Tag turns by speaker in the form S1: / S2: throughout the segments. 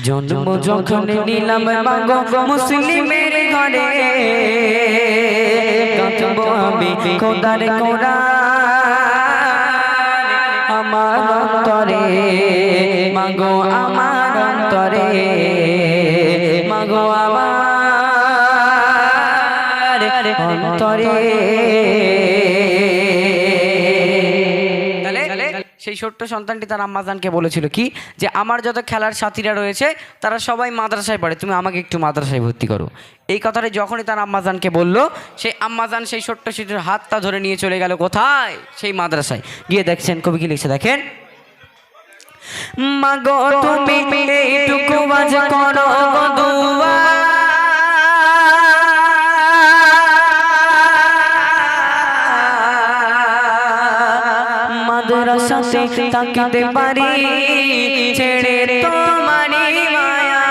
S1: জন্ম যখন নিলাম মাগো মুসলিমের ঘরে, কাঁদব আমি খোদার কোরআন আমার অন্তরে, মাগো আমার অন্তরে, মাগো আমার অন্তরে। সেই ছোট্ট সন্তানটি তার আম্মাজানকে বলেছিল কি, যে আমার যত খেলার সাথীরা রয়েছে তারা সবাই মাদ্রাসায় পড়ে, তুমি আমাকে একটু মাদ্রাসায় ভর্তি করো। এই কথাটা যখনই তার আম্মাজানকে বলল, সেই আম্মাজান সেই ছোট্ট শিশুর হাতটা ধরে নিয়ে চলে গেল কোথায়, সেই মাদ্রাসায় গিয়ে দেখছেন কবি কি লিখছে দেখেন, মাগো তুমি এইটুকু আজ করো দুয়া, মাদ্রাসাতে তাকিতে পারি ছেড়ে তোমারি মায়া,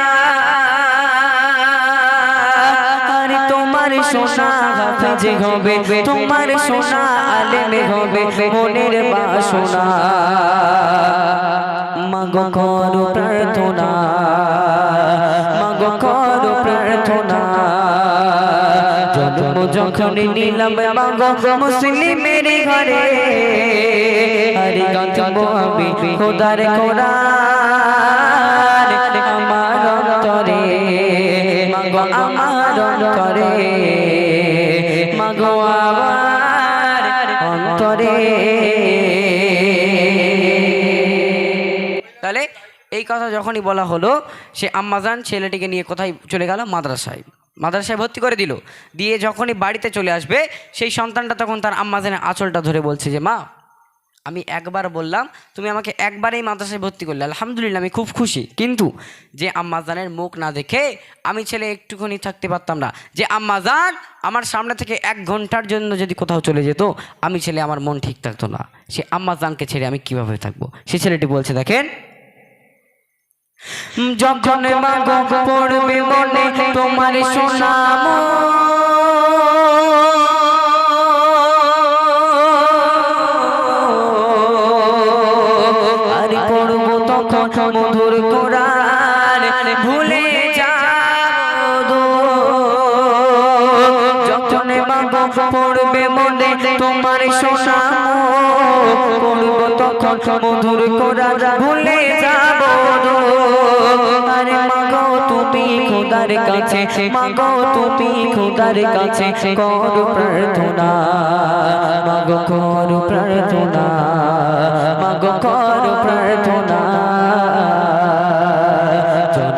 S1: আর তোমার সোনা হাফেজ হবে, তোমার সোনা আলেম হবে মনের বাসনা, মাগো করো প্রার্থনা, মাগো করো প্রার্থনা। জন্ম যখন নিলাম মাগো মুসলিমের ঘরে, আরে কাঁদব আমি খোদার কোরআন আমার অন্তরে, মাগো আমার অন্তরে, মাগো আমার অন্তরে। তাহলে এই কথা যখনই বলা হলো, সে আম্মাজান ছেলেটিকে নিয়ে কোথায় চলে গেল, মাদ্রাসায়। মাদ্রাসায় ভর্তি করে দিল। দিয়ে যখনই বাড়িতে চলে আসবে, সেই সন্তানটা তখন তার আম্মাজানের আঁচলটা ধরে বলছে যে মা, আমি একবার বললাম, তুমি আমাকে একবারেই মাদ্রাসায় ভর্তি করলে, আলহামদুলিল্লাহ আমি খুব খুশি, কিন্তু যে আম্মাজানের মুখ না দেখে আমি ছেলে একটুখানি থাকতে পারতাম না। যে আম্মাজান আমার সামনে থেকে 1 ঘন্টার জন্য যদি কোথাও চলে যেত, আমি ছেলে আমার মন ঠিক থাকতো না। সে আম্মাজানকে ছেড়ে আমি কিভাবে থাকবো? সে ছেলেটি বলছে দেখেন, যখন মাগো পড়বে মনে তোমার সোনা আর পড়বো তখন মধুর কোরআন ভুলে যাবো, যখন মাগো পড়বে মনে তোমার সোনা পড়বো তখন মধুর কোরআন ভুলে যাবো। আরে মাগো তুমি খোদার কাছে, মাগো তুমি খোদার কাছে করো প্রার্থনা, মাগো করো প্রার্থনা, মাগো করো প্রার্থনা।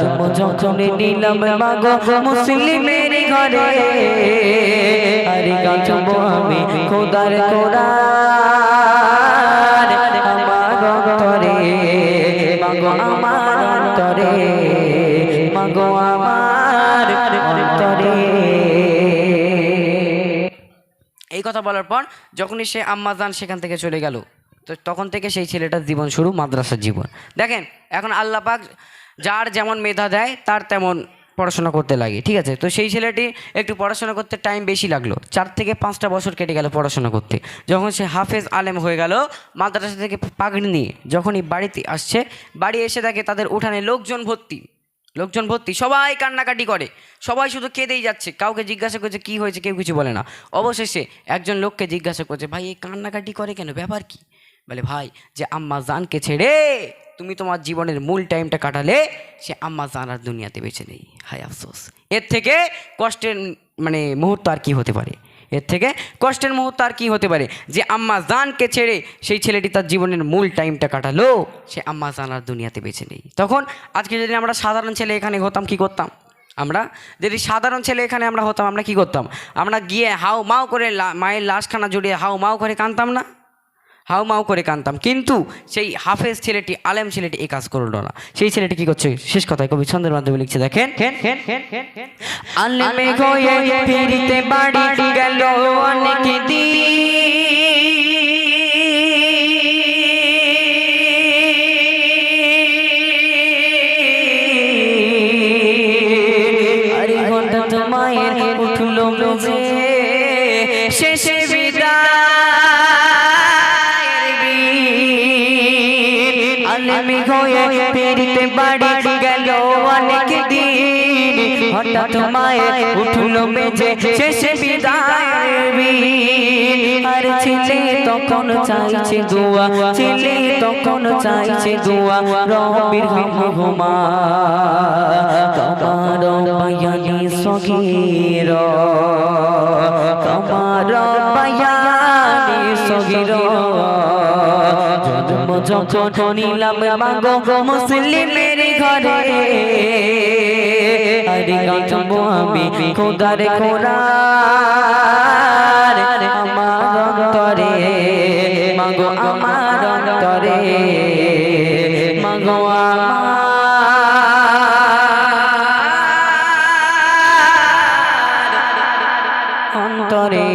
S1: জন্ম যখন নিলাম মাগো মুসলিমের ঘরে, আরে কাঁদব আমি খোদার কোরআন আমার অন্তরে, মাগো আমার অন্তরে, মাগো আমার অন্তরে। এই কথা বলার পর যখনই সে আম্মাজান সেখান থেকে চলে গেল, তো তখন থেকে সেই ছেলেটার জীবন শুরু, মাদ্রাসার জীবন। দেখেন এখন আল্লাহ পাক যার যেমন মেধা দেয় তার তেমন পড়াশোনা করতে লাগে, ঠিক আছে। তো সেই ছেলেটি একটু পড়াশোনা করতে টাইম বেশি লাগলো, 4 থেকে 5টা বছর কেটে গেল পড়াশোনা করতে। যখন সে হাফেজ আলেম হয়ে গেল, মাদ্রাসা থেকে পাগড়ি নিয়ে যখনই বাড়িতে আসছে, বাড়ি এসে দেখে তাদের উঠানে লোকজন ভর্তি, লোকজন ভর্তি, সবাই কান্নাকাটি করে, সবাই শুধু কেঁদেই যাচ্ছে। কাউকে জিজ্ঞাসা করছে কী হয়েছে, কেউ কিছু বলে না। অবশেষে একজন লোককে জিজ্ঞাসা করছে, ভাই এই কান্নাকাটি করে কেন, ব্যাপার কি? বলে ভাই, যে আম্মাজানকে ছেড়ে তুমি তোমার জীবনের মূল টাইমটা কাটালে, সে আম্মাজান আর দুনিয়াতে বেঁচে নেই, হায় আফসোস। এর থেকে কষ্টের মুহূর্ত আর কি হতে পারে, এর থেকে কষ্টের মুহূর্ত আর কি হতে পারে, যে আম্মাজানকে ছেড়ে সেই ছেলেটি তার জীবনের মূল টাইমটা কাটালো, সে আম্মাজান আর দুনিয়াতে বেঁচে নেই। তখন আজকে যদি আমরা সাধারণ ছেলে এখানে হতাম, কি করতাম? আমরা যদি সাধারণ ছেলে এখানে আমরা হতাম, আমরা কি করতাম? আমরা গিয়ে হাউ মাউ করে মায়ের লাশখানা জড়িয়ে হাউ মাউ করে কাঁদতাম না? হাউ মাউ করে কাঁদতাম। কিন্তু সেই হাফেজ ছেলেটি, আলেম ছেলেটি এই কাজ করলো না। সেই ছেলেটি কি করছে? শেষ কথায় কবি ছন্দের মাধ্যমে লিখছে দেখেন, আলেমে হয়ে ফিরিতে বাড়ি গেল অনেক দিন, আরে হঠাৎ মায়ের উঠলো যে শেষে বিদায়, আলেমি হয়ে ফিরতে বাড়ি গেল অনেক দিন হঠাৎ মায়ের উঠল বেজে শেষে বিদায়ের বিন আর ছেলে তখন চাইছে দোয়া ছেলে তখন চাইছে দোয়া রব্বির হামহুমা কামা রব্বায়ানি সগীরা কামা রব্বায়ানি সগীরা জন্ম যখন নিলাম মাগো মুসলিমের ঘরে আরে গাঁথবো আমি খোদার কোরআন আমার অন্তরে মাগো আমার অন্তরে মাগো অন্তরে।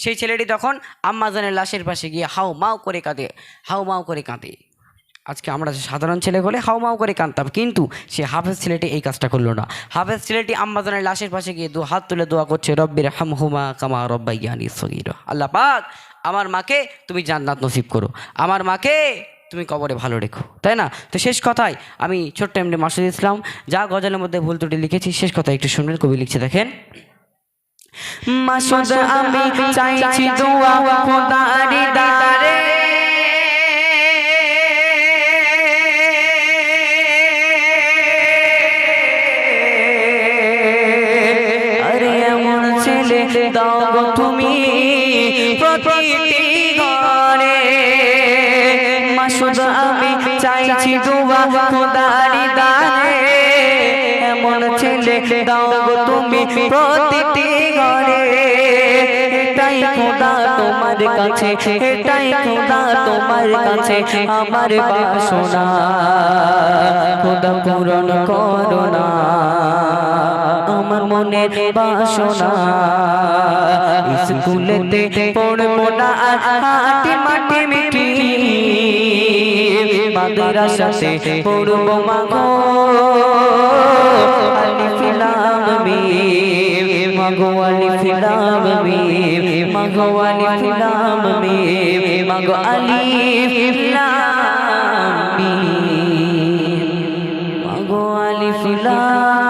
S1: সেই ছেলেটি তখন আম্মাজানের লাশের পাশে গিয়ে হাউ মাউ করে কাঁদে, হাউ মাউ করে কাঁদে। আজকে আমরা সাধারণ ছেলে হলে হাউ মাউ করে কাঁদতাম, কিন্তু সে হাফেজ ছেলেটি এই কাজটা করলো না। হাফেজ ছেলেটি আম্মাজানের লাশের পাশে গিয়ে দু হাত তুলে দোয়া করছে, রব্বির হামহুমা কামা রব্বায়ানি সগীরা। আল্লাহ পাক আমার মাকে তুমি জান্নাত নসিব করো, আমার মাকে তুমি কবরে ভালো রেখো, তাই না? তো শেষ কথায় আমি ছোট্ট এমনি মাসুদ ইসলাম যা গজলের মধ্যে ভুল ত্রুটি লিখেছি শেষ কথায় একটু শুনবেন। কবি লিখছে দেখেন, মাসুদ আমি চাইছি দোয়া খোদার দারে আরে এমন ছেলে দাও গো তুমি প্রতিটি ঘরে। মাসুদ আমি চাইছি দোয়া খোদার দারে এমন ছেলে দাও গো তুমি প্রতিটি ঘরে। এটাই খোদা তোমার কাছে, এটাই খোদা তোমার কাছে আমার বাসনা, খোদা পূরণ করো না আমার মনের বাসনা। স্কুলেতে পড়বো না আর হাতে মাটি মিটি, মাদ্রাসাতে পড়বো মাগো আলিফ লাম মিম, মাগো আলিফ লাম মিম, মাগো আলিফ লাম মিম, মাগো আলিফ লাম মিম, মাগো আলিফ লাম